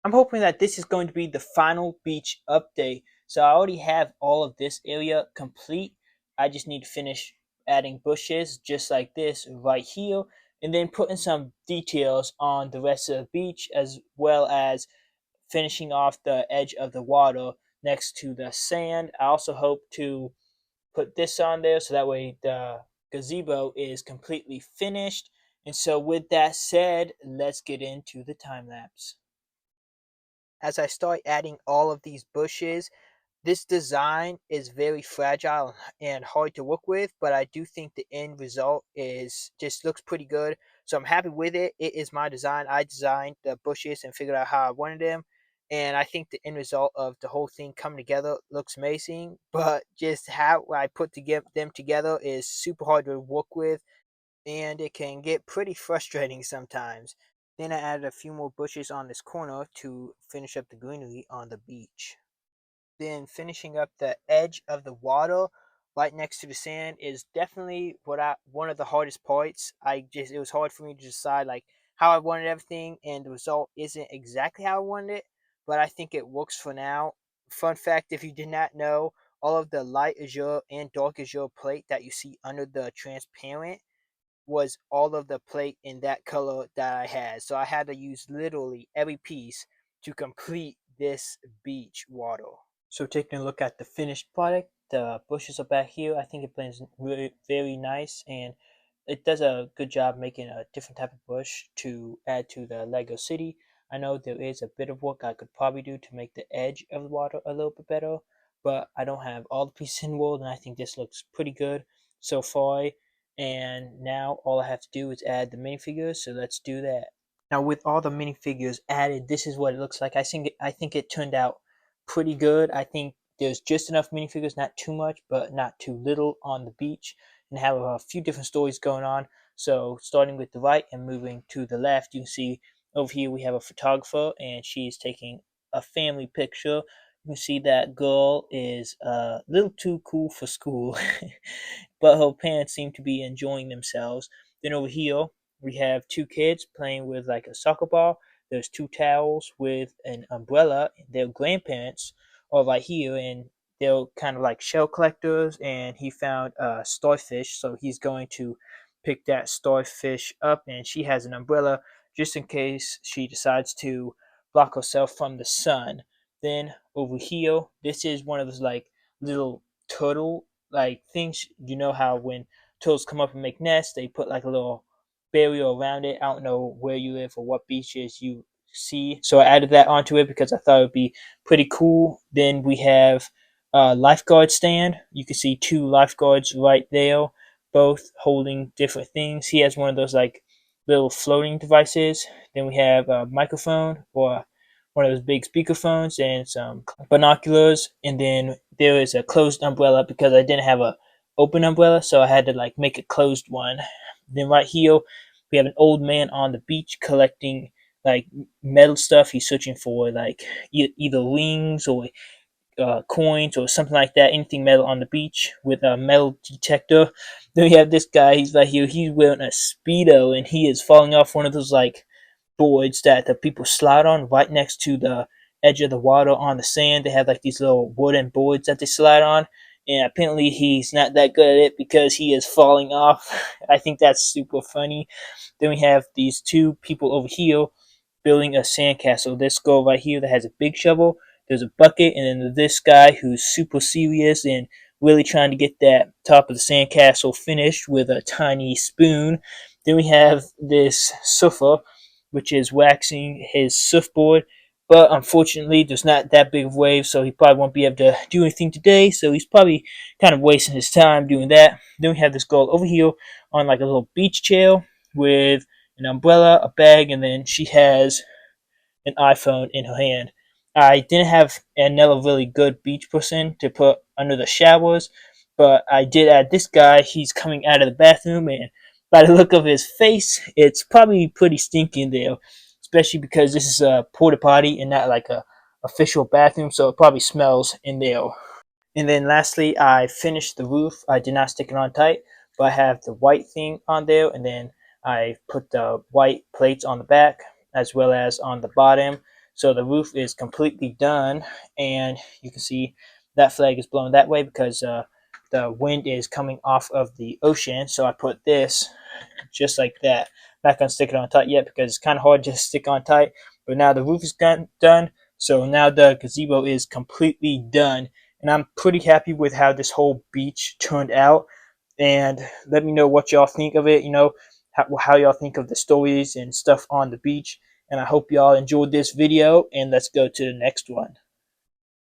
I'm hoping that this is going to be the final beach update. So I already have all of this area complete. I just need to finish adding bushes just like this right here, and then putting some details on the rest of the beach, as well as finishing off the edge of the water next to the sand. I also hope to put this on there so that way the gazebo is completely finished. And so with that said, let's get into the time lapse. As I start adding all of these bushes, this design is very fragile and hard to work with, but I do think the end result is just looks pretty good. So I'm happy with it. It is my design. I designed the bushes and figured out how I wanted them. And I think the end result of the whole thing coming together looks amazing. But just how I put them together is super hard to work with, and it can get pretty frustrating sometimes. Then I added a few more bushes on this corner to finish up the greenery on the beach. Then finishing up the edge of the water right next to the sand is definitely one of the hardest parts. It was hard for me to decide like how I wanted everything, and the result isn't exactly how I wanted it, but I think it works for now. Fun fact, if you did not know, all of the light azure and dark azure plate that you see under the transparent was all of the plate in that color that I had. So I had to use literally every piece to complete this beach water. So taking a look at the finished product, the bushes are back here. I think it blends really very nice, and it does a good job making a different type of bush to add to the Lego city. I know there is a bit of work I could probably do to make the edge of the water a little bit better, but I don't have all the pieces in the world, and I think this looks pretty good so far. And now all I have to do is add the minifigures, so let's do that. Now with all the minifigures added, this is what it looks like. I think it turned out pretty good. I think there's just enough minifigures, not too much, but not too little on the beach, and have a few different stories going on. So starting with the right and moving to the left, you can see over here we have a photographer, and she's taking a family picture. You can see that girl is a little too cool for school, but her parents seem to be enjoying themselves. Then over here we have two kids playing with like a soccer ball. There's two towels with an umbrella. Their grandparents are right here, and they're kind of like shell collectors. And he found a starfish, so he's going to pick that starfish up. And she has an umbrella just in case she decides to block herself from the sun. Then over here, this is one of those like little turtle like things. You know how when turtles come up and make nests, they put like a little barrier around it. I don't know where you live or what beaches you see. So I added that onto it because I thought it would be pretty cool. Then we have a lifeguard stand. You can see two lifeguards right there, both holding different things. He has one of those like little floating devices. Then we have a microphone or one of those big speakerphones and some binoculars. And then there is a closed umbrella because I didn't have a open umbrella, so I had to like make a closed one. Then right here we have an old man on the beach collecting like metal stuff. He's searching for like either rings or coins or something like that, anything metal on the beach with a metal detector. Then we have this guy, he's right here, he's wearing a Speedo, and he is falling off one of those like boards that the people slide on right next to the edge of the water on the sand. They have like these little wooden boards that they slide on. And apparently he's not that good at it because he is falling off. I think that's super funny. Then we have these two people over here building a sandcastle. This girl right here that has a big shovel. There's a bucket, and then this guy who's super serious and really trying to get that top of the sandcastle finished with a tiny spoon. Then we have this surfer, which is waxing his surfboard. But unfortunately, there's not that big of waves, so he probably won't be able to do anything today. So he's probably kind of wasting his time doing that. Then we have this girl over here on like a little beach chair with an umbrella, a bag, and then she has an iPhone in her hand. I didn't have another really good beach person to put under the showers, but I did add this guy. He's coming out of the bathroom, and by the look of his face, it's probably pretty stinky in there, especially because this is a porta potty and not like a official bathroom, so it probably smells in there. And then lastly, I finished the roof. I did not stick it on tight, but I have the white thing on there, and then I put the white plates on the back as well as on the bottom. So the roof is completely done, and you can see that flag is blowing that way because the wind is coming off of the ocean. So I put this just like that. I'm not gonna stick it on tight yet because it's kind of hard to stick on tight. But now the roof is done, so now the gazebo is completely done, and I'm pretty happy with how this whole beach turned out. And let me know what y'all think of it. You know, how y'all think of the stories and stuff on the beach. And I hope y'all enjoyed this video, and let's go to the next one.